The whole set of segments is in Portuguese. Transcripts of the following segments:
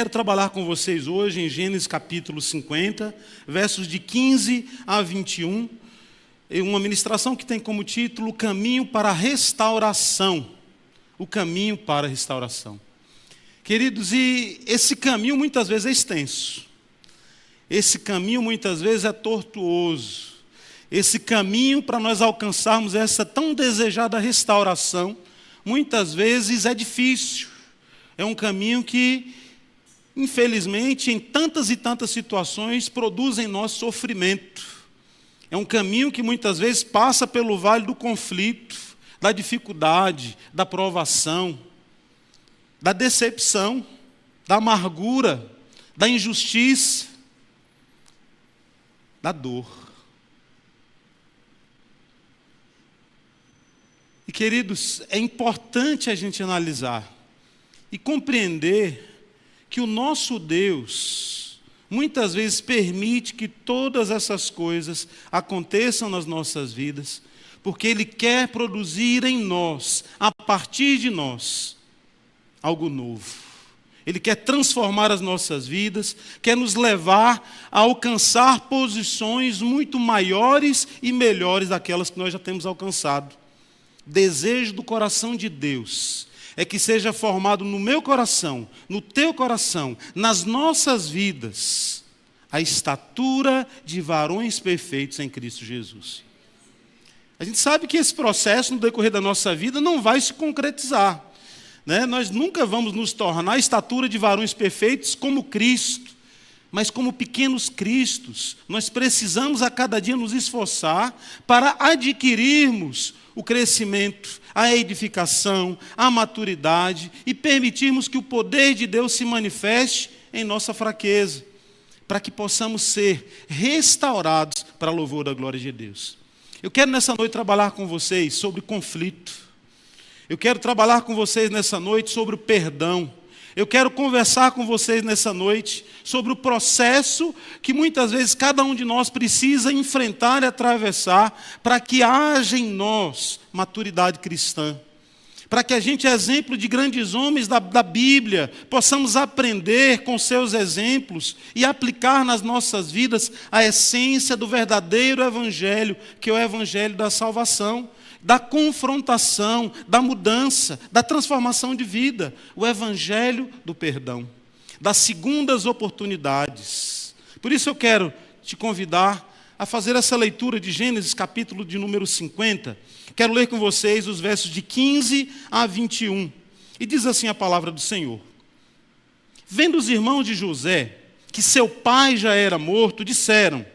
quero trabalhar com vocês hoje em Gênesis capítulo 50, versos de 15 a 21, uma ministração que tem como título o caminho para a restauração. O caminho para a restauração. Queridos, e esse caminho muitas vezes é extenso. Esse caminho muitas vezes é tortuoso. Esse caminho para nós alcançarmos essa tão desejada restauração, muitas vezes é difícil. É um caminho que, infelizmente, em tantas e tantas situações, produz em nós sofrimento. É um caminho que muitas vezes passa pelo vale do conflito, da dificuldade, da provação, da decepção, da amargura, da injustiça, da dor. E, queridos, é importante a gente analisar e compreender que o nosso Deus muitas vezes permite que todas essas coisas aconteçam nas nossas vidas, porque Ele quer produzir em nós, a partir de nós, algo novo. Ele quer transformar as nossas vidas, quer nos levar a alcançar posições muito maiores e melhores daquelas que nós já temos alcançado. Desejo do coração de Deus é que seja formado no meu coração, no teu coração, nas nossas vidas, a estatura de varões perfeitos em Cristo Jesus. A gente sabe que esse processo, no decorrer da nossa vida, não vai se concretizar. Nós nunca vamos nos tornar a estatura de varões perfeitos como Cristo, mas como pequenos cristos. Nós precisamos a cada dia nos esforçar para adquirirmos o crescimento, a edificação, a maturidade e permitirmos que o poder de Deus se manifeste em nossa fraqueza, para que possamos ser restaurados para louvor da glória de Deus. Eu quero nessa noite trabalhar com vocês sobre conflito. Eu quero trabalhar com vocês nessa noite sobre o perdão. Eu quero conversar com vocês nessa noite sobre o processo que muitas vezes cada um de nós precisa enfrentar e atravessar para que haja em nós maturidade cristã. Para que a gente, exemplo de grandes homens da Bíblia, possamos aprender com seus exemplos e aplicar nas nossas vidas a essência do verdadeiro evangelho, que é o evangelho da salvação, da confrontação, da mudança, da transformação de vida, o evangelho do perdão, das segundas oportunidades. Por isso eu quero te convidar a fazer essa leitura de Gênesis, capítulo de número 50. Quero ler com vocês os versos de 15 a 21. E diz assim a palavra do Senhor. Vendo os irmãos de José, que seu pai já era morto, disseram: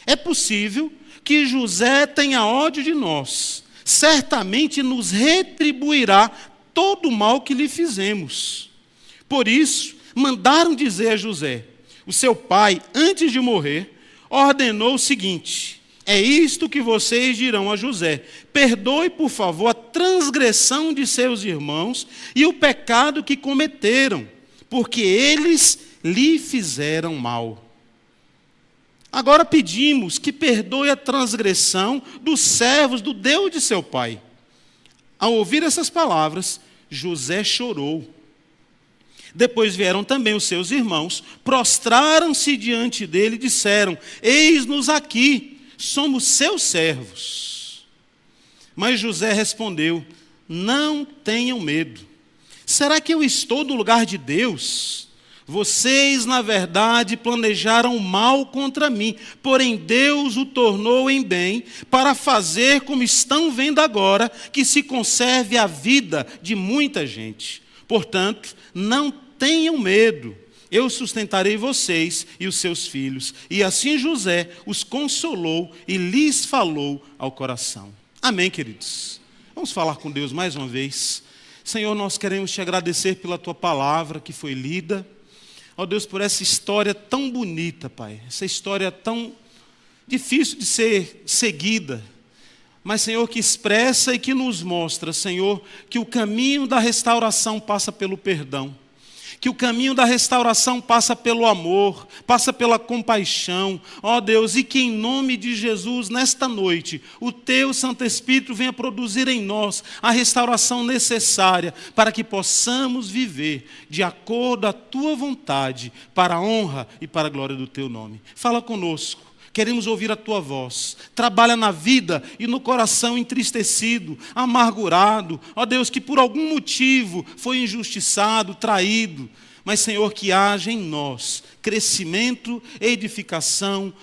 é possível que José tenha ódio de nós, certamente nos retribuirá todo o mal que lhe fizemos. Por isso, mandaram dizer a José: o seu pai, antes de morrer, ordenou o seguinte: é isto que vocês dirão a José: perdoe, por favor, a transgressão de seus irmãos e o pecado que cometeram, porque eles lhe fizeram mal. Agora pedimos que perdoe a transgressão dos servos do Deus de seu pai. Ao ouvir essas palavras, José chorou. Depois vieram também os seus irmãos, prostraram-se diante dele e disseram: eis-nos aqui, somos seus servos. Mas José respondeu: não tenham medo. Será que eu estou no lugar de Deus? Vocês, na verdade, planejaram mal contra mim, porém Deus o tornou em bem, para fazer como estão vendo agora, que se conserve a vida de muita gente. Portanto, não tenham medo, eu sustentarei vocês e os seus filhos. E assim José os consolou e lhes falou ao coração. Amém, queridos? Vamos falar com Deus mais uma vez. Senhor, nós queremos te agradecer pela tua palavra que foi lida. Ó Deus, por essa história tão bonita, Pai. Essa história tão difícil de ser seguida. Mas, Senhor, que expressa e que nos mostra, Senhor, que o caminho da restauração passa pelo perdão. Que o caminho da restauração passa pelo amor, passa pela compaixão, ó Deus, e que em nome de Jesus, nesta noite, o Teu Santo Espírito venha produzir em nós a restauração necessária para que possamos viver de acordo à Tua vontade, para a honra e para a glória do Teu nome. Fala conosco. Queremos ouvir a Tua voz. Trabalha na vida e no coração entristecido, amargurado. Ó Deus, que por algum motivo foi injustiçado, traído. Mas, Senhor, que haja em nós crescimento, edificação,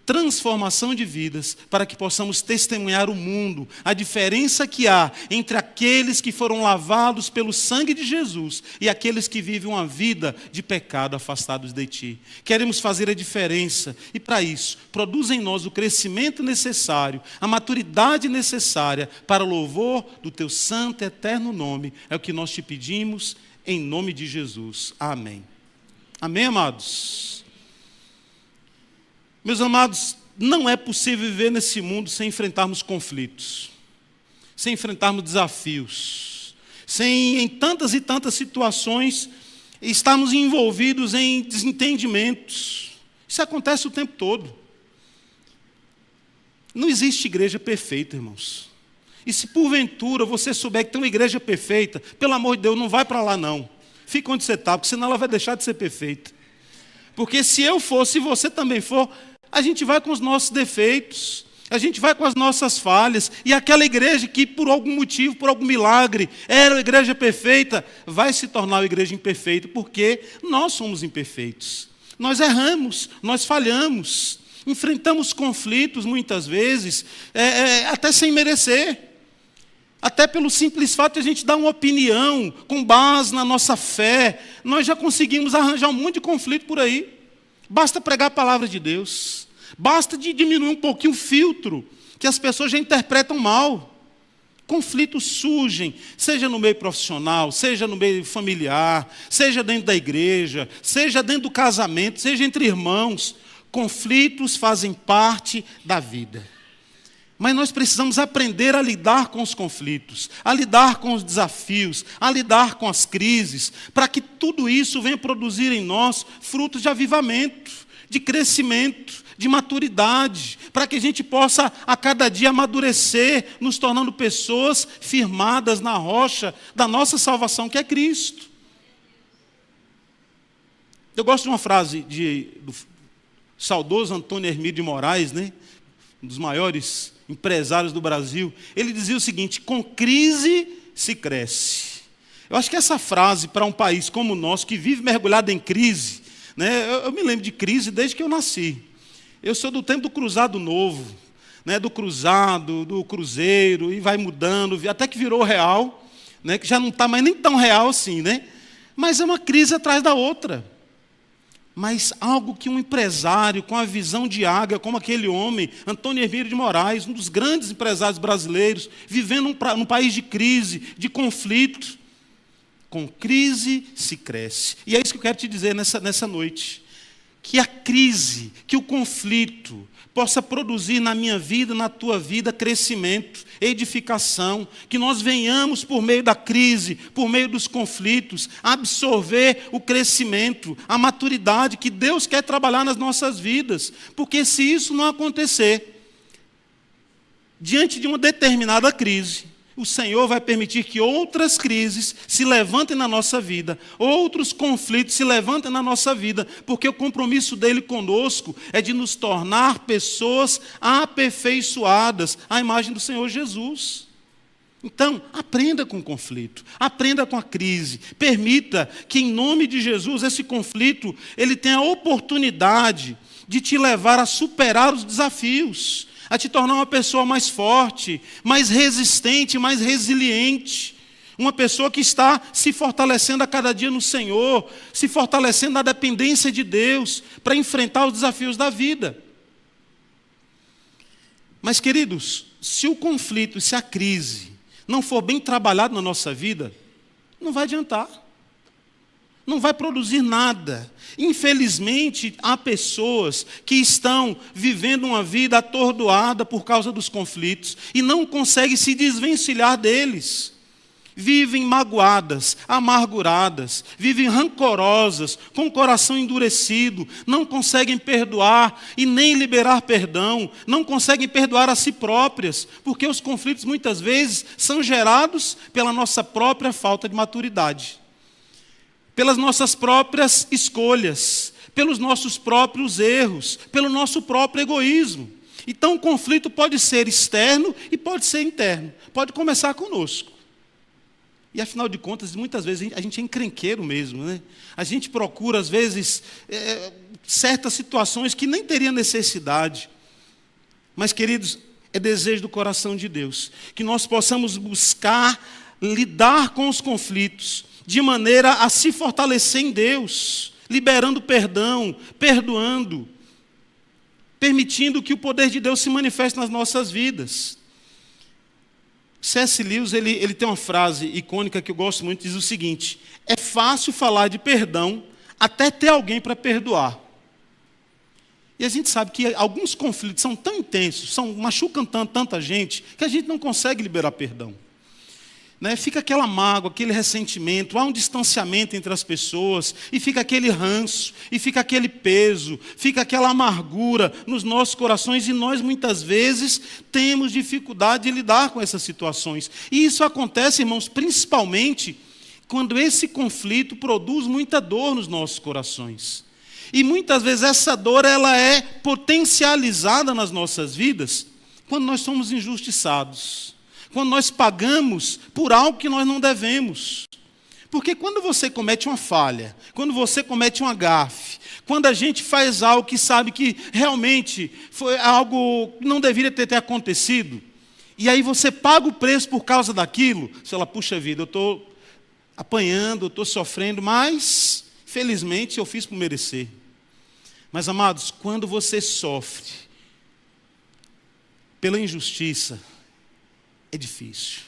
transformação de vidas, para que possamos testemunhar o mundo, a diferença que há entre aqueles que foram lavados pelo sangue de Jesus e aqueles que vivem uma vida de pecado afastados de Ti. Queremos fazer a diferença e, para isso, produz em nós o crescimento necessário, a maturidade necessária para o louvor do Teu santo e eterno nome. É o que nós Te pedimos, em nome de Jesus. Amém. Amém, amados? Meus amados, não é possível viver nesse mundo sem enfrentarmos conflitos, sem enfrentarmos desafios, sem em tantas e tantas situações estarmos envolvidos em desentendimentos. Isso acontece o tempo todo. Não existe igreja perfeita, irmãos. E se porventura você souber que tem uma igreja perfeita, pelo amor de Deus, não vai para lá não. Fica onde você está, porque senão ela vai deixar de ser perfeita. Porque se eu for, se você também for, a gente vai com os nossos defeitos, a gente vai com as nossas falhas, e aquela igreja que por algum motivo, por algum milagre, era a igreja perfeita, vai se tornar uma igreja imperfeita, porque nós somos imperfeitos. Nós erramos, nós falhamos, enfrentamos conflitos muitas vezes, até sem merecer. Até pelo simples fato de a gente dar uma opinião com base na nossa fé, nós já conseguimos arranjar um monte de conflito por aí. Basta pregar a palavra de Deus. Basta de diminuir um pouquinho o filtro, que as pessoas já interpretam mal. Conflitos surgem, seja no meio profissional, seja no meio familiar, seja dentro da igreja, seja dentro do casamento, seja entre irmãos. Conflitos fazem parte da vida. Mas nós precisamos aprender a lidar com os conflitos, a lidar com os desafios, a lidar com as crises, para que tudo isso venha produzir em nós frutos de avivamento, de crescimento, de maturidade, para que a gente possa a cada dia amadurecer, nos tornando pessoas firmadas na rocha da nossa salvação, que é Cristo. Eu gosto de uma frase do saudoso Antônio Hermídio de Moraes, né? Um dos maiores empresários do Brasil. Ele dizia o seguinte: com crise se cresce. Eu acho que essa frase, para um país como o nosso, que vive mergulhado em crise, né? Eu me lembro de crise desde que eu nasci. Eu sou do tempo do cruzado novo, né? Do cruzado, do cruzeiro, e vai mudando, até que virou real, né? Que já não está mais nem tão real assim, né? Mas é uma crise atrás da outra. Mas algo que um empresário com a visão de águia, como aquele homem, Antônio Hermídio de Moraes, um dos grandes empresários brasileiros, vivendo num país de crise, de conflito, com crise se cresce. E é isso que eu quero te dizer nessa noite. Que a crise, que o conflito possa produzir na minha vida, na tua vida, crescimento, edificação, que nós venhamos por meio da crise, por meio dos conflitos, absorver o crescimento, a maturidade que Deus quer trabalhar nas nossas vidas. Porque se isso não acontecer, diante de uma determinada crise, o Senhor vai permitir que outras crises se levantem na nossa vida, outros conflitos se levantem na nossa vida, porque o compromisso dele conosco é de nos tornar pessoas aperfeiçoadas à imagem do Senhor Jesus. Então, aprenda com o conflito, aprenda com a crise, permita que em nome de Jesus esse conflito ele tenha a oportunidade de te levar a superar os desafios, a te tornar uma pessoa mais forte, mais resistente, mais resiliente. Uma pessoa que está se fortalecendo a cada dia no Senhor, se fortalecendo na dependência de Deus, para enfrentar os desafios da vida. Mas, queridos, se o conflito, se a crise não for bem trabalhado na nossa vida, não vai adiantar. Não vai produzir nada. Infelizmente, há pessoas que estão vivendo uma vida atordoada por causa dos conflitos e não conseguem se desvencilhar deles. vivem magoadas, amarguradas, vivem rancorosas, com o coração endurecido, não conseguem perdoar e nem liberar perdão, não conseguem perdoar a si próprias, porque os conflitos muitas vezes são gerados pela nossa própria falta de maturidade, pelas nossas próprias escolhas, pelos nossos próprios erros, pelo nosso próprio egoísmo. Então o conflito pode ser externo e pode ser interno, pode começar conosco. E afinal de contas, muitas vezes a gente é encrenqueiro mesmo, né? A gente procura, às vezes, certas situações que nem teria necessidade. Mas, queridos, é desejo do coração de Deus que nós possamos buscar lidar com os conflitos de maneira a se fortalecer em Deus, liberando perdão, perdoando, permitindo que o poder de Deus se manifeste nas nossas vidas. C.S. Lewis ele tem uma frase icônica que eu gosto muito, diz o seguinte: é fácil falar de perdão até ter alguém para perdoar. E a gente sabe que alguns conflitos são tão intensos, machucam tanta gente, que a gente não consegue liberar perdão. Né? Fica aquela mágoa, aquele ressentimento, há um distanciamento entre as pessoas, e fica aquele ranço, e fica aquele peso, fica aquela amargura nos nossos corações, e nós muitas vezes temos dificuldade de lidar com essas situações. E isso acontece, irmãos, principalmente quando esse conflito produz muita dor nos nossos corações. E muitas vezes essa dor ela é potencializada nas nossas vidas quando nós somos injustiçados, quando nós pagamos por algo que nós não devemos. Porque quando você comete uma falha, quando você comete uma gafe, quando a gente faz algo que sabe que realmente foi algo que não deveria ter acontecido, e aí você paga o preço por causa daquilo, você fala, puxa vida, eu estou apanhando, eu estou sofrendo, mas felizmente eu fiz por merecer. Mas, amados, quando você sofre pela injustiça, é difícil.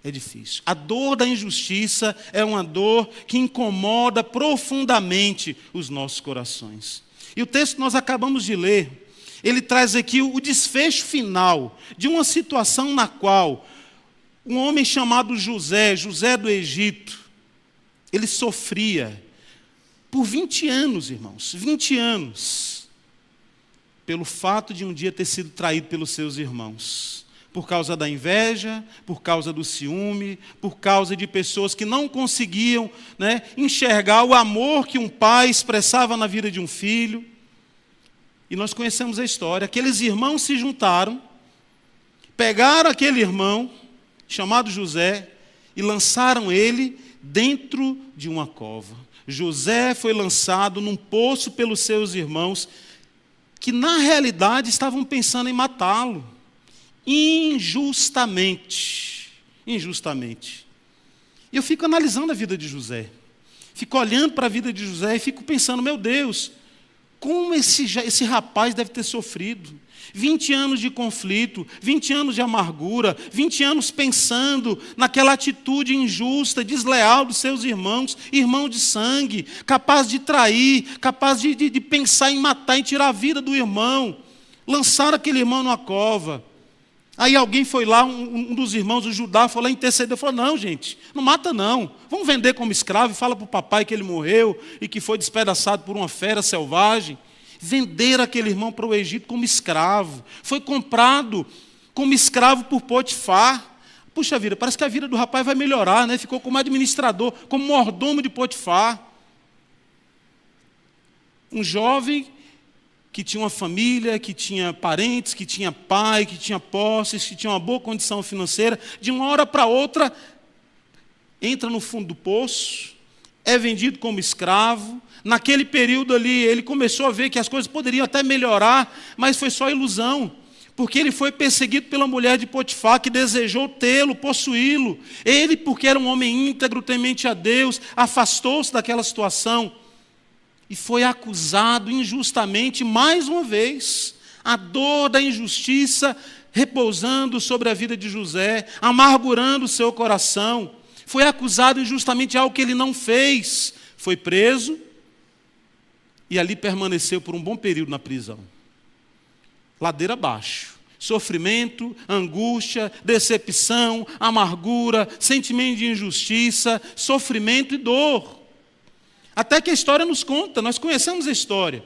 É difícil. A dor da injustiça é uma dor que incomoda profundamente os nossos corações. E o texto que nós acabamos de ler, ele traz aqui o desfecho final de uma situação na qual um homem chamado José do Egito, ele sofria por 20 anos, irmãos, 20 anos, pelo fato de um dia ter sido traído pelos seus irmãos. Por causa da inveja, por causa do ciúme, por causa de pessoas que não conseguiam, enxergar o amor que um pai expressava na vida de um filho. E nós conhecemos a história. Aqueles irmãos se juntaram, pegaram aquele irmão, chamado José, e lançaram ele dentro de uma cova. José foi lançado num poço pelos seus irmãos, que na realidade estavam pensando em matá-lo. Injustamente. E eu fico analisando a vida de José, fico olhando para a vida de José e fico pensando, meu Deus, como esse rapaz deve ter sofrido. 20 anos de conflito, 20 anos de amargura, 20 anos pensando naquela atitude injusta, desleal dos seus irmãos, irmão de sangue, capaz de trair, capaz de pensar em matar, em tirar a vida do irmão, lançar aquele irmão numa cova. Aí alguém foi lá, um dos irmãos, o Judá, foi lá interceder, falou, não gente, não mata não, vamos vender como escravo, e fala para o papai que ele morreu e que foi despedaçado por uma fera selvagem. Venderam aquele irmão para o Egito como escravo, foi comprado como escravo por Potifar. Puxa vida, parece que a vida do rapaz vai melhorar, né? Ficou como administrador, como mordomo de Potifar. Um jovem que tinha uma família, que tinha parentes, que tinha pai, que tinha posses, que tinha uma boa condição financeira, de uma hora para outra, entra no fundo do poço, é vendido como escravo. Naquele período ali, ele começou a ver que as coisas poderiam até melhorar, mas foi só ilusão, porque ele foi perseguido pela mulher de Potifar, que desejou tê-lo, possuí-lo. Ele, porque era um homem íntegro, temente a Deus, afastou-se daquela situação, e foi acusado injustamente mais uma vez. A dor da injustiça repousando sobre a vida de José, amargurando o seu coração. Foi acusado injustamente de algo que ele não fez. Foi preso e ali permaneceu por um bom período na prisão. Ladeira abaixo. Sofrimento, angústia, decepção, amargura, sentimento de injustiça, sofrimento e dor. Até que a história nos conta, nós conhecemos a história,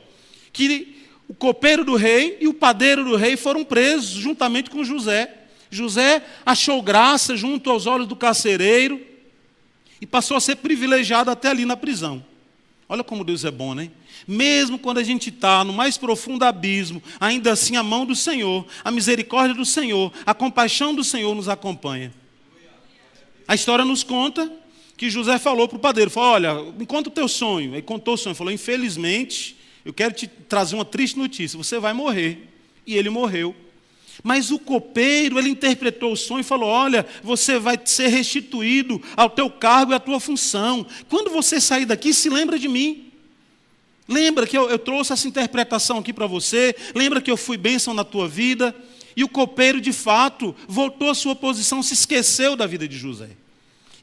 que o copeiro do rei e o padeiro do rei foram presos juntamente com José. José achou graça junto aos olhos do carcereiro e passou a ser privilegiado até ali na prisão. Olha como Deus é bom, né? Mesmo quando a gente está no mais profundo abismo, ainda assim a mão do Senhor, a misericórdia do Senhor, a compaixão do Senhor nos acompanha. A história nos conta que José falou para o padeiro, falou, olha, me conta o teu sonho. Ele contou o sonho, falou, infelizmente, eu quero te trazer uma triste notícia, você vai morrer. E ele morreu. Mas o copeiro, ele interpretou o sonho e falou, olha, você vai ser restituído ao teu cargo e à tua função. Quando você sair daqui, se lembra de mim. Lembra que eu trouxe essa interpretação aqui para você, lembra que eu fui bênção na tua vida. E o copeiro, de fato, voltou à sua posição, se esqueceu da vida de José.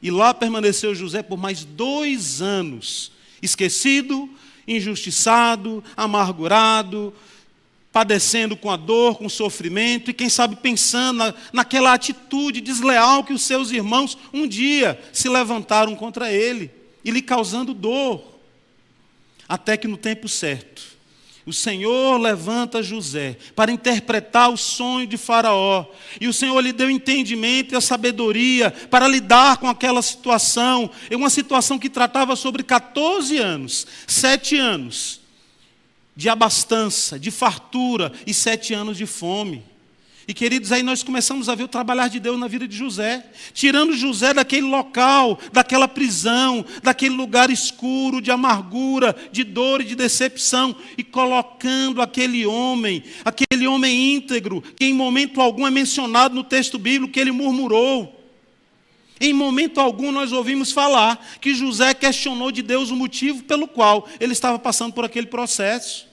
E lá permaneceu José por mais 2 anos, esquecido, injustiçado, amargurado, padecendo com a dor, com o sofrimento, e quem sabe pensando naquela atitude desleal que os seus irmãos um dia se levantaram contra ele, e lhe causando dor. Até que no tempo certo, o Senhor levanta José para interpretar o sonho de Faraó. E o Senhor lhe deu entendimento e a sabedoria para lidar com aquela situação. É uma situação que tratava sobre 14 anos, 7 anos de abastança, de fartura e 7 anos de fome. E queridos, aí nós começamos a ver o trabalhar de Deus na vida de José, tirando José daquele local, daquela prisão, daquele lugar escuro de amargura, de dor e de decepção, e colocando aquele homem íntegro, que em momento algum é mencionado no texto bíblico que ele murmurou. Em momento algum nós ouvimos falar que José questionou de Deus o motivo pelo qual ele estava passando por aquele processo.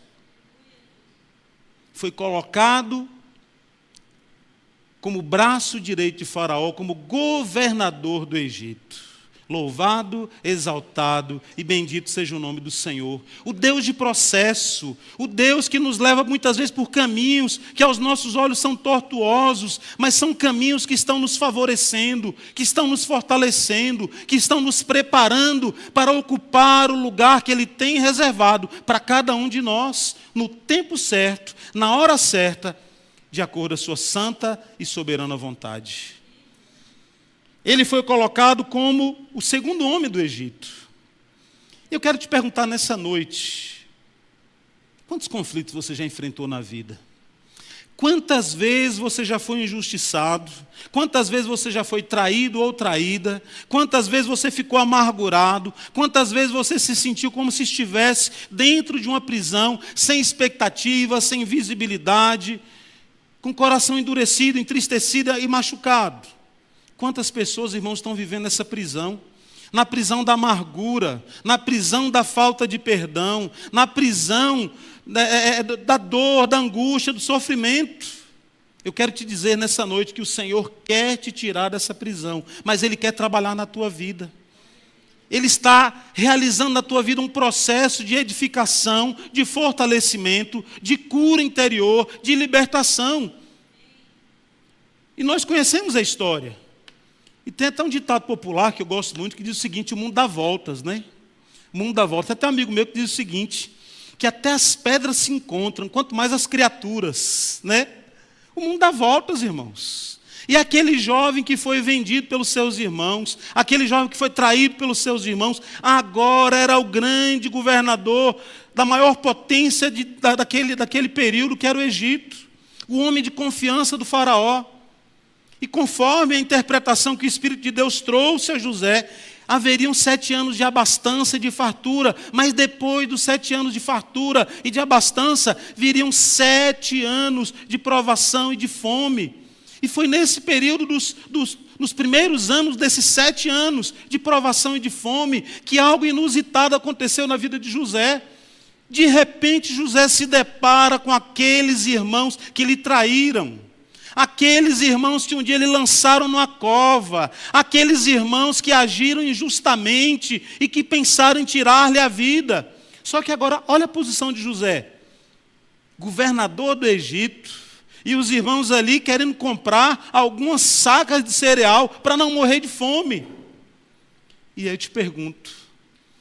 Foi colocado como braço direito de Faraó, como governador do Egito. Louvado, exaltado e bendito seja o nome do Senhor. O Deus de processo, o Deus que nos leva muitas vezes por caminhos que aos nossos olhos são tortuosos, mas são caminhos que estão nos favorecendo, que estão nos fortalecendo, que estão nos preparando para ocupar o lugar que Ele tem reservado para cada um de nós, no tempo certo, na hora certa, de acordo com a sua santa e soberana vontade. Ele foi colocado como o segundo homem do Egito. Eu quero te perguntar nessa noite, quantos conflitos você já enfrentou na vida? Quantas vezes você já foi injustiçado? Quantas vezes você já foi traído ou traída? Quantas vezes você ficou amargurado? Quantas vezes você se sentiu como se estivesse dentro de uma prisão, sem expectativa, sem visibilidade, com o coração endurecido, entristecido e machucado? Quantas pessoas, irmãos, estão vivendo nessa prisão? Na prisão da amargura, na prisão da falta de perdão, na prisão da dor, da angústia, do sofrimento. Eu quero te dizer nessa noite que o Senhor quer te tirar dessa prisão, mas Ele quer trabalhar na tua vida. Ele está realizando na tua vida um processo de edificação, de fortalecimento, de cura interior, de libertação. E nós conhecemos a história. E tem até um ditado popular que eu gosto muito, que diz o seguinte: o mundo dá voltas, né? O mundo dá voltas. Tem até um amigo meu que diz o seguinte, que até as pedras se encontram, quanto mais as criaturas, né? O mundo dá voltas, irmãos. E aquele jovem que foi vendido pelos seus irmãos, aquele jovem que foi traído pelos seus irmãos, agora era o grande governador da maior potência daquele período, que era o Egito. O homem de confiança do faraó. E conforme a interpretação que o Espírito de Deus trouxe a José, haveriam 7 anos de abastança e de fartura, mas depois dos 7 anos de fartura e de abastança, viriam 7 anos de provação e de fome. E foi nesse período nos primeiros anos desses 7 anos de provação e de fome, que algo inusitado aconteceu na vida de José. De repente, José se depara com aqueles irmãos que lhe traíram. Aqueles irmãos que um dia lhe lançaram numa cova, aqueles irmãos que agiram injustamente e que pensaram em tirar-lhe a vida. Só que agora, olha a posição de José, governador do Egito, E os irmãos ali querendo comprar algumas sacas de cereal para não morrer de fome. E aí eu te pergunto,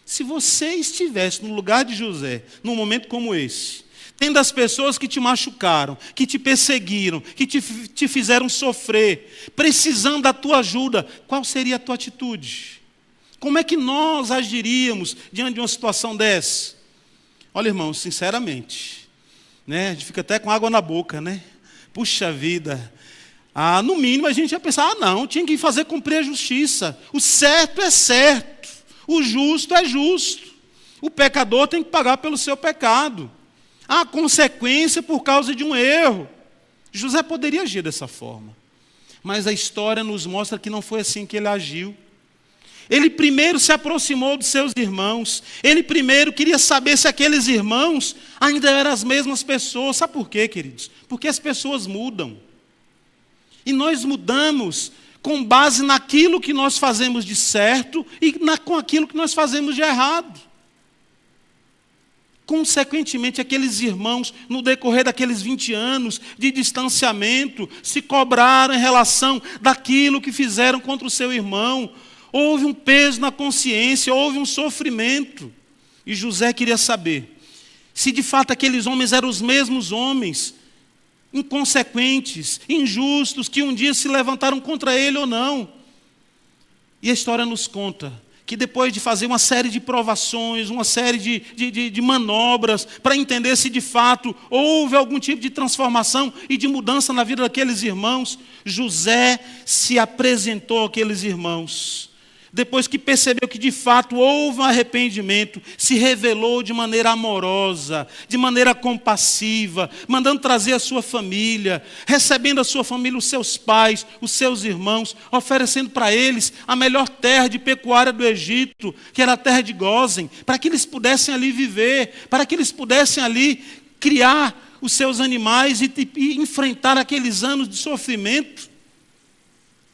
se você estivesse no lugar de José, num momento como esse, tendo as pessoas que te machucaram, que te perseguiram, que te fizeram sofrer, precisando da tua ajuda, qual seria a tua atitude? Como é que nós agiríamos diante de uma situação dessa? Olha, irmãos, sinceramente, né, a gente fica até com água na boca, né? Puxa vida, no mínimo a gente ia pensar, não, tinha que fazer cumprir a justiça. O certo é certo, o justo é justo. O pecador tem que pagar pelo seu pecado. Há consequência por causa de um erro. José poderia agir dessa forma, mas a história nos mostra que não foi assim que ele agiu. Ele primeiro se aproximou dos seus irmãos. Ele primeiro queria saber se aqueles irmãos ainda eram as mesmas pessoas. Sabe por quê, queridos? Porque as pessoas mudam. E nós mudamos com base naquilo que nós fazemos de certo e com aquilo que nós fazemos de errado. Consequentemente, aqueles irmãos, no decorrer daqueles 20 anos de distanciamento, se cobraram em relação daquilo que fizeram contra o seu irmão. Houve um peso na consciência, houve um sofrimento. E José queria saber se de fato aqueles homens eram os mesmos homens, inconsequentes, injustos, que um dia se levantaram contra ele ou não. E a história nos conta que depois de fazer uma série de provações, uma série de manobras, para entender se de fato houve algum tipo de transformação e de mudança na vida daqueles irmãos, José se apresentou àqueles irmãos. Depois que percebeu que de fato houve um arrependimento, se revelou de maneira amorosa, de maneira compassiva, mandando trazer a sua família, recebendo a sua família, os seus pais, os seus irmãos, oferecendo para eles a melhor terra de pecuária do Egito, que era a terra de Gósen, para que eles pudessem ali viver, para que eles pudessem ali criar os seus animais e enfrentar aqueles anos de sofrimento.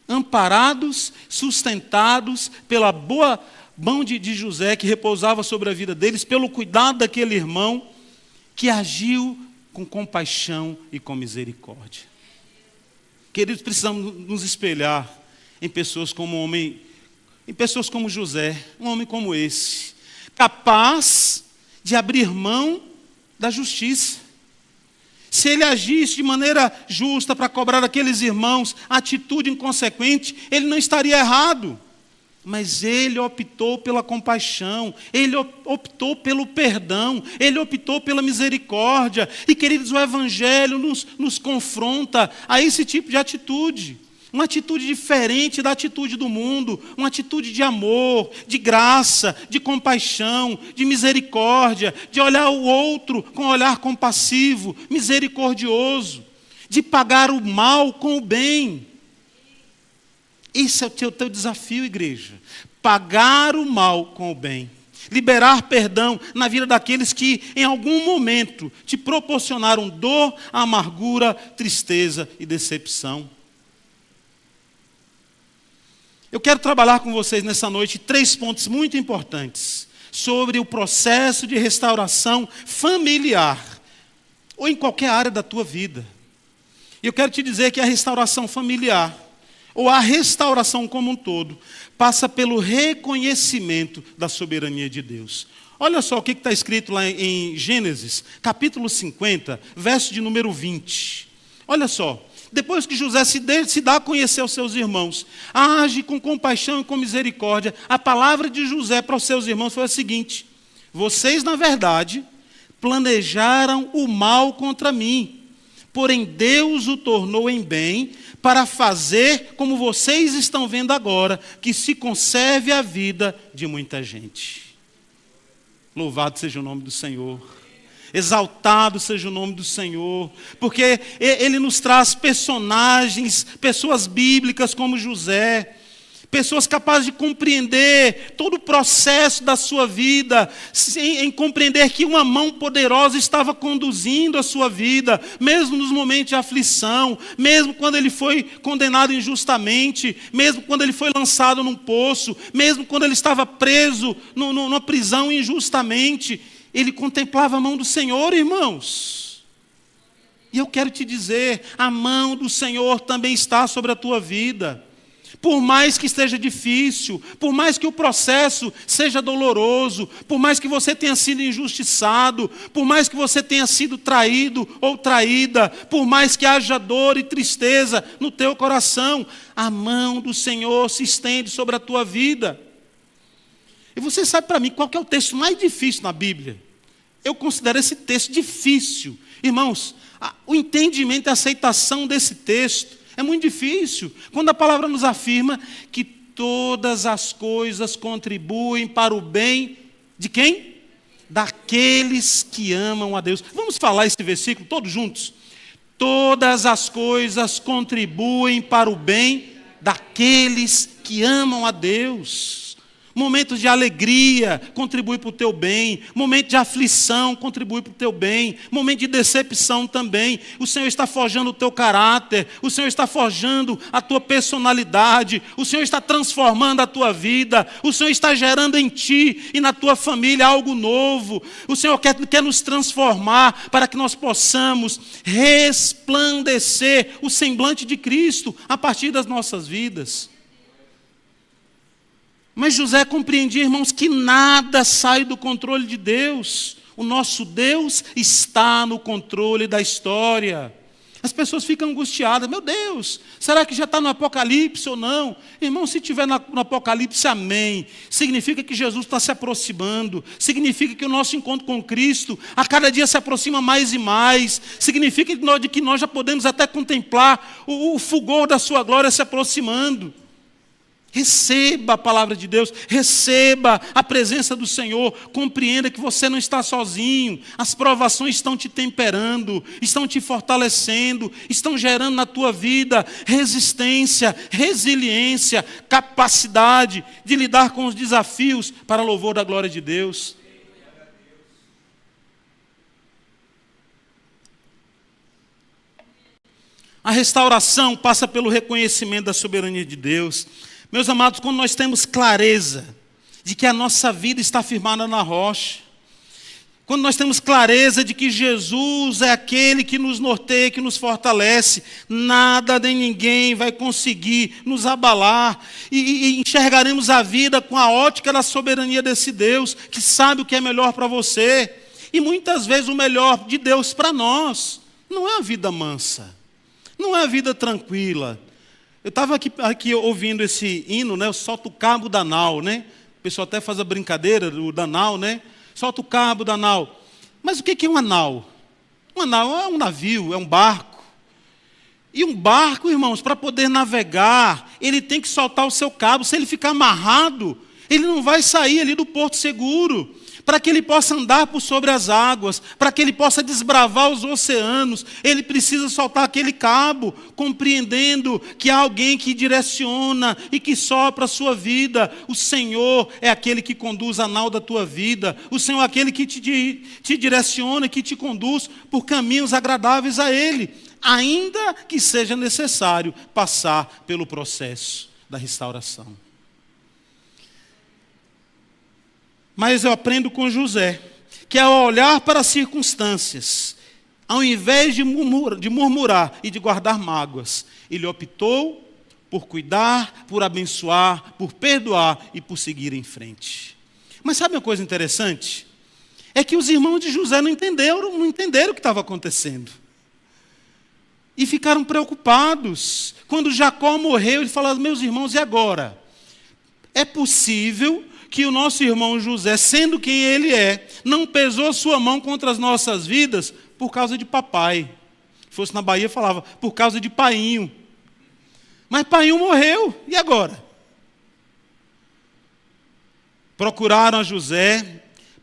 Amparados, sustentados pela boa mão de José, que repousava sobre a vida deles, pelo cuidado daquele irmão, que agiu com compaixão e com misericórdia. Queridos, precisamos nos espelhar em pessoas como em pessoas como José, um homem como esse, capaz de abrir mão da justiça. Se ele agisse de maneira justa para cobrar daqueles irmãos a atitude inconsequente, ele não estaria errado. Mas ele optou pela compaixão, ele optou pelo perdão, ele optou pela misericórdia. E, queridos, o Evangelho nos confronta a esse tipo de atitude. Uma atitude diferente da atitude do mundo, uma atitude de amor, de graça, de compaixão, de misericórdia, de olhar o outro com um olhar compassivo, misericordioso, de pagar o mal com o bem. Esse é o teu desafio, igreja. Pagar o mal com o bem. Liberar perdão na vida daqueles que em algum momento te proporcionaram dor, amargura, tristeza e decepção. Eu quero trabalhar com vocês nessa noite 3 pontos muito importantes sobre o processo de restauração familiar ou em qualquer área da tua vida. E eu quero te dizer que a restauração familiar ou a restauração como um todo passa pelo reconhecimento da soberania de Deus. Olha só o que está escrito lá em Gênesis, capítulo 50, verso de número 20. Olha só. Depois que José se dá a conhecer aos seus irmãos, age com compaixão e com misericórdia, a palavra de José para os seus irmãos foi a seguinte: vocês, na verdade, planejaram o mal contra mim, porém Deus o tornou em bem para fazer como vocês estão vendo agora, que se conserve a vida de muita gente. Louvado seja o nome do Senhor. Exaltado seja o nome do Senhor, porque Ele nos traz personagens, pessoas bíblicas como José, pessoas capazes de compreender todo o processo da sua vida, em compreender que uma mão poderosa estava conduzindo a sua vida, mesmo nos momentos de aflição, mesmo quando ele foi condenado injustamente, mesmo quando ele foi lançado num poço, mesmo quando ele estava preso numa prisão injustamente. Ele contemplava a mão do Senhor, irmãos. E eu quero te dizer, a mão do Senhor também está sobre a tua vida. Por mais que esteja difícil, por mais que o processo seja doloroso, por mais que você tenha sido injustiçado, por mais que você tenha sido traído ou traída, por mais que haja dor e tristeza no teu coração, a mão do Senhor se estende sobre a tua vida. E você sabe para mim qual que é o texto mais difícil na Bíblia? Eu considero esse texto difícil. Irmãos, o entendimento e a aceitação desse texto é muito difícil, quando a palavra nos afirma que todas as coisas contribuem para o bem de quem? Daqueles que amam a Deus. Vamos falar esse versículo todos juntos? Todas as coisas contribuem para o bem daqueles que amam a Deus. Momentos de alegria contribui para o teu bem. Momento de aflição contribui para o teu bem. Momento de decepção também. O Senhor está forjando o teu caráter. O Senhor está forjando a tua personalidade. O Senhor está transformando a tua vida. O Senhor está gerando em ti e na tua família algo novo. O Senhor quer nos transformar para que nós possamos resplandecer o semblante de Cristo a partir das nossas vidas. Mas José compreendia, irmãos, que nada sai do controle de Deus. O nosso Deus está no controle da história. As pessoas ficam angustiadas. Meu Deus, será que já está no Apocalipse ou não? Irmão, se estiver no Apocalipse, amém. Significa que Jesus está se aproximando. Significa que o nosso encontro com Cristo a cada dia se aproxima mais e mais. Significa que nós já podemos até contemplar o fulgor da sua glória se aproximando. Receba a palavra de Deus, receba a presença do Senhor, compreenda que você não está sozinho, as provações estão te temperando, estão te fortalecendo, estão gerando na tua vida resistência, resiliência, capacidade de lidar com os desafios para louvor da glória de Deus. A restauração passa pelo reconhecimento da soberania de Deus. Meus amados, quando nós temos clareza de que a nossa vida está firmada na rocha, quando nós temos clareza de que Jesus é aquele que nos norteia, que nos fortalece, nada nem ninguém vai conseguir nos abalar, e enxergaremos a vida com a ótica da soberania desse Deus, que sabe o que é melhor para você, e muitas vezes o melhor de Deus para nós não é a vida mansa, não é a vida tranquila. Eu estava aqui ouvindo esse hino, né? Eu solto o cabo da nau, né? O pessoal até faz a brincadeira da nau, né? Solta o cabo da nau. Mas o que é uma nau? Uma nau é um navio, é um barco. E um barco, irmãos, para poder navegar, ele tem que soltar o seu cabo. Se ele ficar amarrado, ele não vai sair ali do porto seguro. Para que ele possa andar por sobre as águas, para que ele possa desbravar os oceanos, ele precisa soltar aquele cabo, compreendendo que há alguém que direciona e que sopra a sua vida. O Senhor é aquele que conduz a nau da tua vida. O Senhor é aquele que te direciona, que te conduz por caminhos agradáveis a Ele, ainda que seja necessário passar pelo processo da restauração. Mas eu aprendo com José, que ao olhar para as circunstâncias, ao invés de murmurar e de guardar mágoas, ele optou por cuidar, por abençoar, por perdoar e por seguir em frente. Mas sabe uma coisa interessante? É que os irmãos de José não entenderam o que estava acontecendo. E ficaram preocupados. Quando Jacó morreu, ele falou: meus irmãos, e agora? É possível que o nosso irmão José, sendo quem ele é, não pesou sua mão contra as nossas vidas por causa de papai. Se fosse na Bahia, falava, por causa de painho. Mas painho morreu, e agora? Procuraram a José,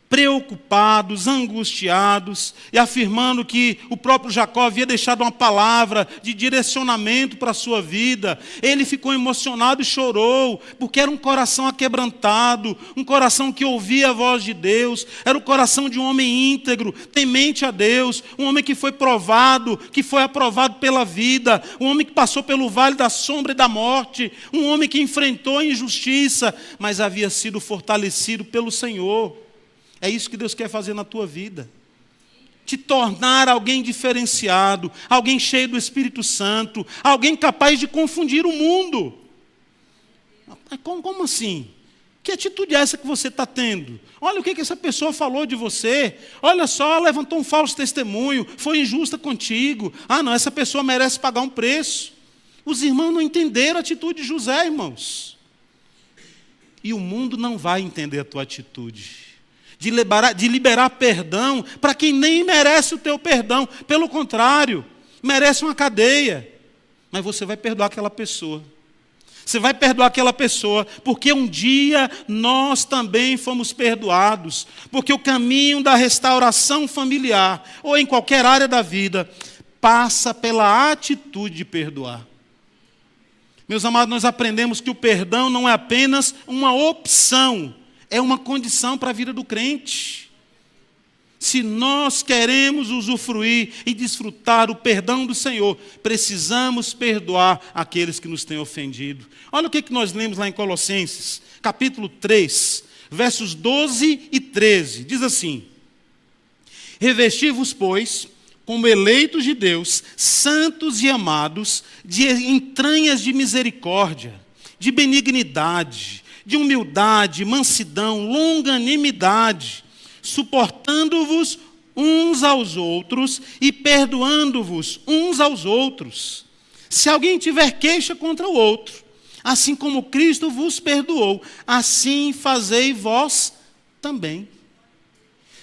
preocupados, angustiados, e afirmando que o próprio Jacó havia deixado uma palavra de direcionamento para a sua vida. Ele ficou emocionado e chorou, porque era um coração aquebrantado, um coração que ouvia a voz de Deus, era o coração de um homem íntegro, temente a Deus, um homem que foi provado, que foi aprovado pela vida, um homem que passou pelo vale da sombra e da morte, um homem que enfrentou a injustiça, mas havia sido fortalecido pelo Senhor. É isso que Deus quer fazer na tua vida. te tornar alguém diferenciado, alguém cheio do Espírito Santo, alguém capaz de confundir o mundo. Como assim? Que atitude é essa que você está tendo? Olha o que essa pessoa falou de você. Olha só, levantou um falso testemunho, foi injusta contigo. Ah, não, essa pessoa merece pagar um preço. Os irmãos não entenderam a atitude de José, irmãos. E o mundo não vai entender a tua atitude de liberar perdão para quem nem merece o teu perdão. Pelo contrário, merece uma cadeia. Mas você vai perdoar aquela pessoa. Você vai perdoar aquela pessoa, porque um dia nós também fomos perdoados. Porque o caminho da restauração familiar, ou em qualquer área da vida, passa pela atitude de perdoar. Meus amados, nós aprendemos que o perdão não é apenas uma opção, é uma condição para a vida do crente. Se nós queremos usufruir e desfrutar o perdão do Senhor, precisamos perdoar aqueles que nos têm ofendido. Olha o que nós lemos lá em Colossenses, capítulo 3, versos 12 e 13. Diz assim: revesti-vos, pois, como eleitos de Deus, santos e amados, de entranhas de misericórdia, de benignidade, de humildade, mansidão, longanimidade, suportando-vos uns aos outros e perdoando-vos uns aos outros. Se alguém tiver queixa contra o outro, assim como Cristo vos perdoou, assim fazei vós também.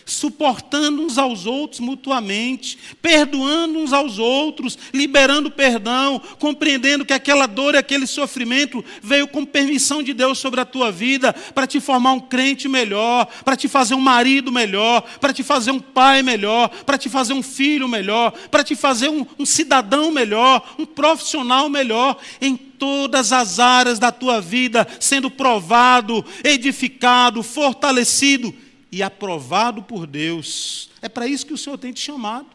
Suportando uns aos outros mutuamente, perdoando uns aos outros, liberando perdão, compreendendo que aquela dor e aquele sofrimento veio com permissão de Deus sobre a tua vida, para te formar um crente melhor, para te fazer um marido melhor, para te fazer um pai melhor, para te fazer um filho melhor, para te fazer um cidadão melhor, um profissional melhor, em todas as áreas da tua vida, sendo provado, edificado, fortalecido e aprovado por Deus. É para isso que o Senhor tem te chamado.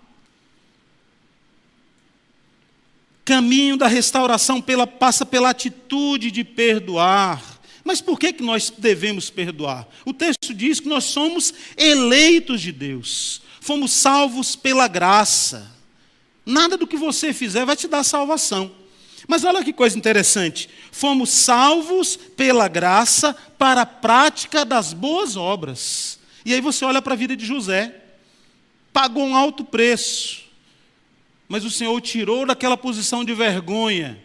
Caminho da restauração passa pela atitude de perdoar. Mas por que nós devemos perdoar? O texto diz que nós somos eleitos de Deus. Fomos salvos pela graça. Nada do que você fizer vai te dar salvação. Mas olha que coisa interessante. Fomos salvos pela graça para a prática das boas obras. E aí você olha para a vida de José, pagou um alto preço, mas o Senhor o tirou daquela posição de vergonha,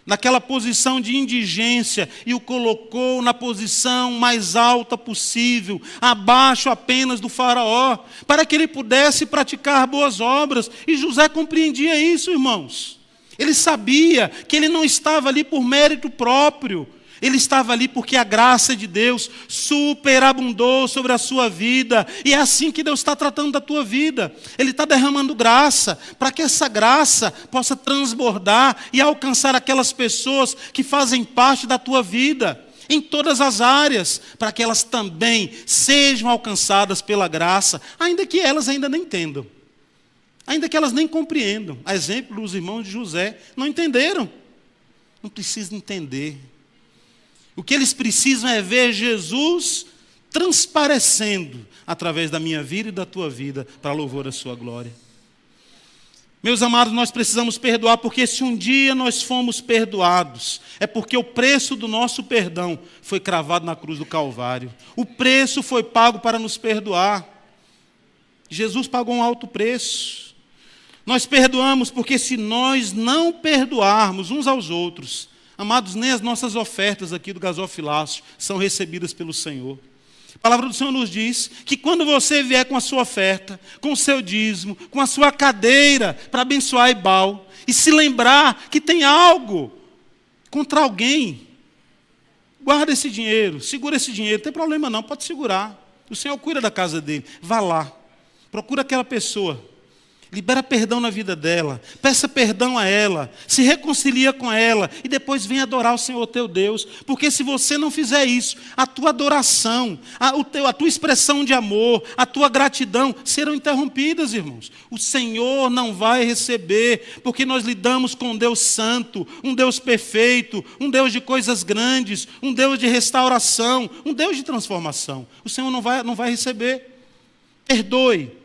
naquela posição de indigência, e o colocou na posição mais alta possível, abaixo apenas do faraó, para que ele pudesse praticar boas obras. E José compreendia isso, irmãos. Ele sabia que ele não estava ali por mérito próprio, ele estava ali porque a graça de Deus superabundou sobre a sua vida. E é assim que Deus está tratando da tua vida. Ele está derramando graça, para que essa graça possa transbordar e alcançar aquelas pessoas que fazem parte da tua vida, em todas as áreas, para que elas também sejam alcançadas pela graça, ainda que elas ainda não entendam, ainda que elas nem compreendam. A exemplo dos irmãos de José, não entenderam. Não precisa entender. O que eles precisam é ver Jesus transparecendo através da minha vida e da tua vida, para louvor da sua glória. Meus amados, nós precisamos perdoar, porque se um dia nós fomos perdoados, é porque o preço do nosso perdão foi cravado na cruz do Calvário. O preço foi pago para nos perdoar. Jesus pagou um alto preço. Nós perdoamos porque se nós não perdoarmos uns aos outros, amados, nem as nossas ofertas aqui do gasofilácio são recebidas pelo Senhor. A palavra do Senhor nos diz que quando você vier com a sua oferta, com o seu dízimo, com a sua cadeira para abençoar Ibal, e se lembrar que tem algo contra alguém, guarda esse dinheiro, segura esse dinheiro, não tem problema não, pode segurar. O Senhor cuida da casa dele. Vá lá, procura aquela pessoa, libera perdão na vida dela, peça perdão a ela, se reconcilia com ela e depois vem adorar o Senhor teu Deus. Porque se você não fizer isso, a tua adoração, a tua expressão de amor, a tua gratidão serão interrompidas, irmãos. O Senhor não vai receber, porque nós lidamos com um Deus santo, um Deus perfeito, um Deus de coisas grandes, um Deus de restauração, um Deus de transformação. O Senhor não vai receber. Perdoe.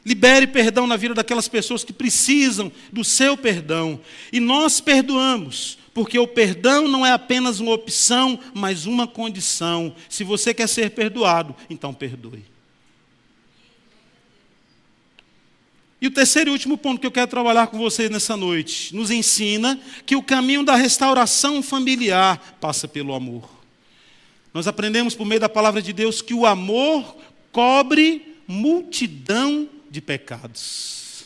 Libere perdão na vida daquelas pessoas que precisam do seu perdão. E nós perdoamos, porque o perdão não é apenas uma opção, mas uma condição. Se você quer ser perdoado, então perdoe. E o terceiro e último ponto que eu quero trabalhar com vocês nessa noite, nos ensina que o caminho da restauração familiar passa pelo amor. Nós aprendemos por meio da palavra de Deus que o amor cobre multidão de pecados.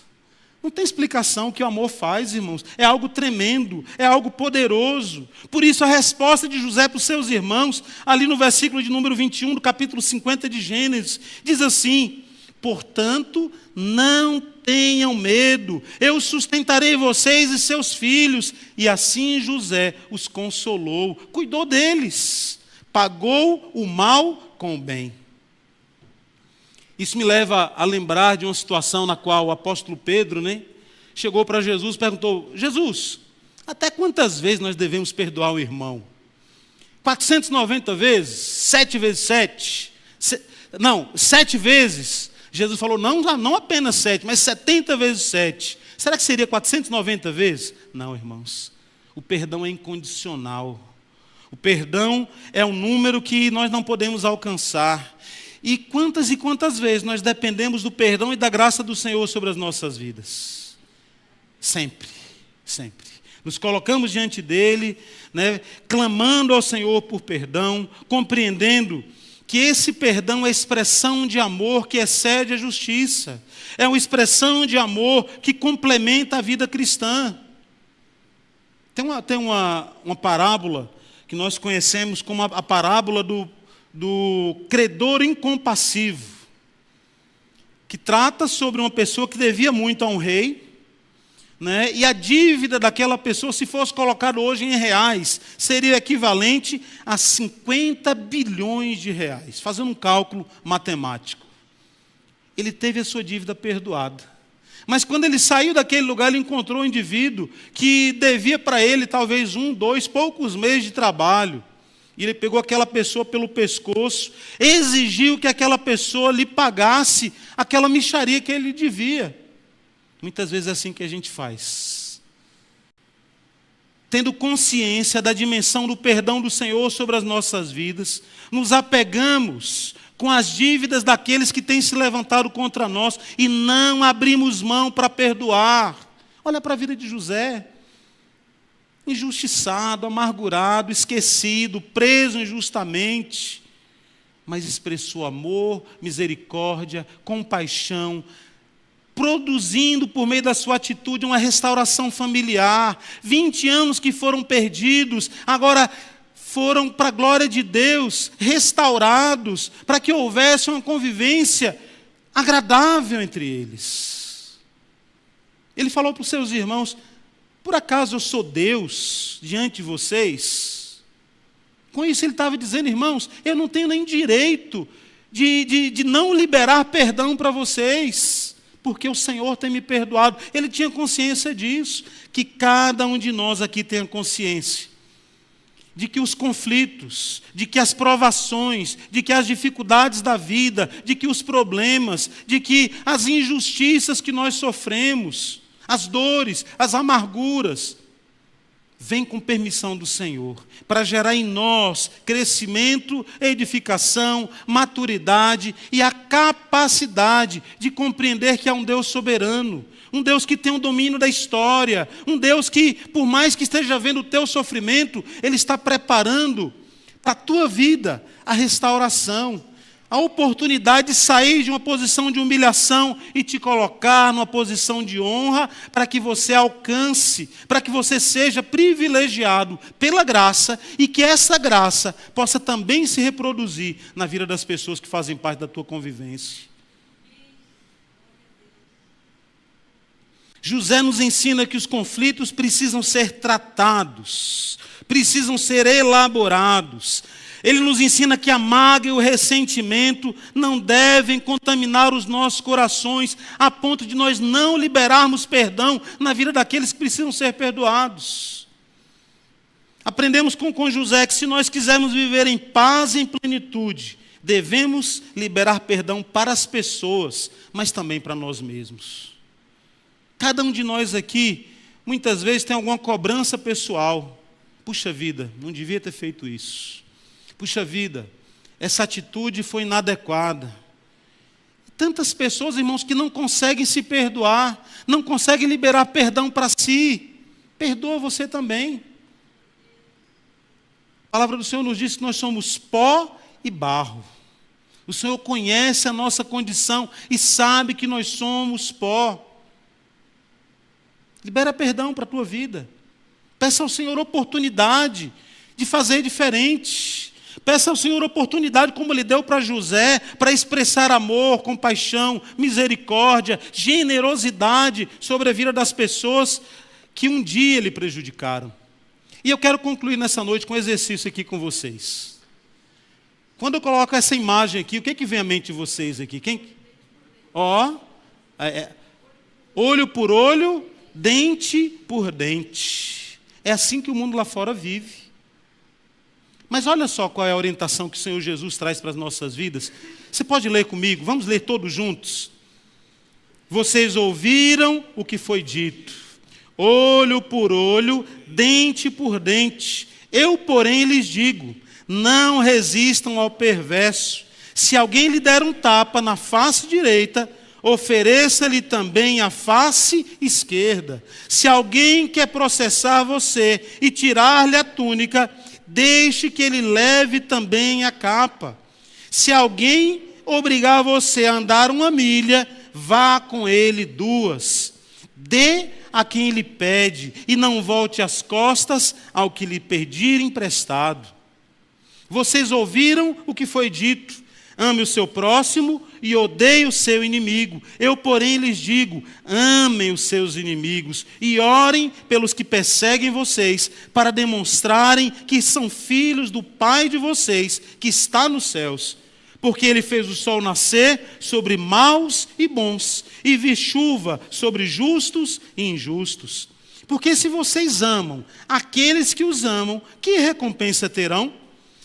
Não tem explicação o que o amor faz, irmãos. É algo tremendo, é algo poderoso. Por isso a resposta de José para os seus irmãos, ali no versículo de número 21, do capítulo 50 de Gênesis, diz assim: portanto, não tenham medo, eu sustentarei vocês e seus filhos. E assim José os consolou, cuidou deles, pagou o mal com o bem. Isso me leva a lembrar de uma situação na qual o apóstolo Pedro, chegou para Jesus e perguntou: Jesus, até quantas vezes nós devemos perdoar o irmão? 490 vezes? 7 vezes 7? Não, 7 vezes. Jesus falou, não apenas 7, mas 70 vezes 7. Será que seria 490 vezes? Não, irmãos. O perdão é incondicional. O perdão é um número que nós não podemos alcançar. E quantas vezes nós dependemos do perdão e da graça do Senhor sobre as nossas vidas? Sempre, sempre. Nos colocamos diante dEle, clamando ao Senhor por perdão, compreendendo que esse perdão é expressão de amor que excede a justiça. É uma expressão de amor que complementa a vida cristã. Tem uma parábola que nós conhecemos como a parábola do credor incompassivo, que trata sobre uma pessoa que devia muito a um rei, e a dívida daquela pessoa, se fosse colocado hoje em reais, seria equivalente a 50 bilhões de reais, fazendo um cálculo matemático. Ele teve a sua dívida perdoada. Mas quando ele saiu daquele lugar, ele encontrou um indivíduo que devia para ele talvez 1, 2, poucos meses de trabalho. E ele pegou aquela pessoa pelo pescoço, exigiu que aquela pessoa lhe pagasse aquela mixaria que ele devia. Muitas vezes é assim que a gente faz. Tendo consciência da dimensão do perdão do Senhor sobre as nossas vidas, nos apegamos com as dívidas daqueles que têm se levantado contra nós e não abrimos mão para perdoar. Olha para a vida de José. Injustiçado, amargurado, esquecido, preso injustamente, mas expressou amor, misericórdia, compaixão, produzindo por meio da sua atitude uma restauração familiar. 20 anos que foram perdidos, agora foram para a glória de Deus, restaurados, para que houvesse uma convivência agradável entre eles. Ele falou para os seus irmãos: por acaso eu sou Deus diante de vocês? Com isso ele estava dizendo: irmãos, eu não tenho nem direito de não liberar perdão para vocês, porque o Senhor tem me perdoado. Ele tinha consciência disso. Que cada um de nós aqui tenha consciência de que os conflitos, de que as provações, de que as dificuldades da vida, de que os problemas, de que as injustiças que nós sofremos, as dores, as amarguras, vêm com permissão do Senhor, para gerar em nós crescimento, edificação, maturidade e a capacidade de compreender que há um Deus soberano, um Deus que tem o domínio da história, um Deus que, por mais que esteja vendo o teu sofrimento, Ele está preparando para a tua vida a restauração, a oportunidade de sair de uma posição de humilhação e te colocar numa posição de honra, para que você alcance, para que você seja privilegiado pela graça e que essa graça possa também se reproduzir na vida das pessoas que fazem parte da tua convivência. José nos ensina que os conflitos precisam ser tratados, precisam ser elaborados. Ele nos ensina que a mágoa e o ressentimento não devem contaminar os nossos corações a ponto de nós não liberarmos perdão na vida daqueles que precisam ser perdoados. Aprendemos com José que se nós quisermos viver em paz e em plenitude, Devemos liberar perdão para as pessoas, mas também para nós mesmos. Cada um de nós aqui, muitas vezes, tem alguma cobrança pessoal. Puxa vida, não devia ter feito isso. Puxa vida, essa atitude foi inadequada. Tantas pessoas, irmãos, que não conseguem se perdoar, não conseguem liberar perdão para si. Perdoa você também. A palavra do Senhor nos diz que nós somos pó e barro. O Senhor conhece a nossa condição e sabe que nós somos pó. Libera perdão para a tua vida. Peça ao Senhor oportunidade de fazer diferente. Peça ao Senhor oportunidade, como Ele deu para José, para expressar amor, compaixão, misericórdia, generosidade sobre a vida das pessoas que um dia lhe prejudicaram. E eu quero concluir nessa noite com um exercício aqui com vocês. Quando eu coloco essa imagem aqui, o que vem à mente de vocês aqui? Olho por olho, dente por dente. É assim que o mundo lá fora vive. Mas olha só qual é a orientação que o Senhor Jesus traz para as nossas vidas. Você pode ler comigo? Vamos ler todos juntos? Vocês ouviram o que foi dito. Olho por olho, dente por dente. Eu, porém, lhes digo, não resistam ao perverso. Se alguém lhe der um tapa na face direita, ofereça-lhe também a face esquerda. Se alguém quer processar você e tirar-lhe a túnica, deixe que ele leve também a capa. Se alguém obrigar você a andar 1 milha, vá com ele 2. Dê a quem lhe pede e não volte as costas ao que lhe pedir emprestado. Vocês ouviram o que foi dito: ame o seu próximo e odeie o seu inimigo. Eu, porém, lhes digo: amem os seus inimigos e orem pelos que perseguem vocês, para demonstrarem que são filhos do Pai de vocês, que está nos céus. Porque Ele fez o sol nascer sobre maus e bons, e vir chuva sobre justos e injustos. Porque se vocês amam aqueles que os amam, que recompensa terão?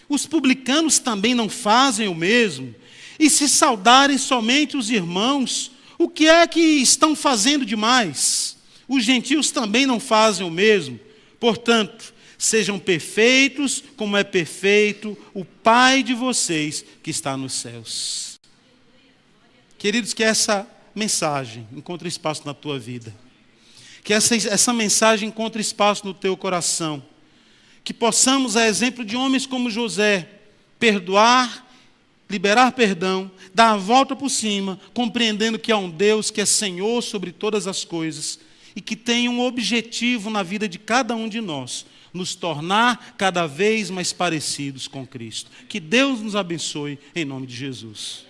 Os publicanos também não fazem o mesmo? E se saudarem somente os irmãos, o que é que estão fazendo demais? Os gentios também não fazem o mesmo. Portanto, sejam perfeitos como é perfeito o Pai de vocês que está nos céus. Queridos, que essa mensagem encontre espaço na tua vida. Que essa mensagem encontre espaço no teu coração. Que possamos, a exemplo de homens como José, perdoar, liberar perdão, dar a volta por cima, compreendendo que há um Deus que é Senhor sobre todas as coisas e que tem um objetivo na vida de cada um de nós, nos tornar cada vez mais parecidos com Cristo. Que Deus nos abençoe em nome de Jesus.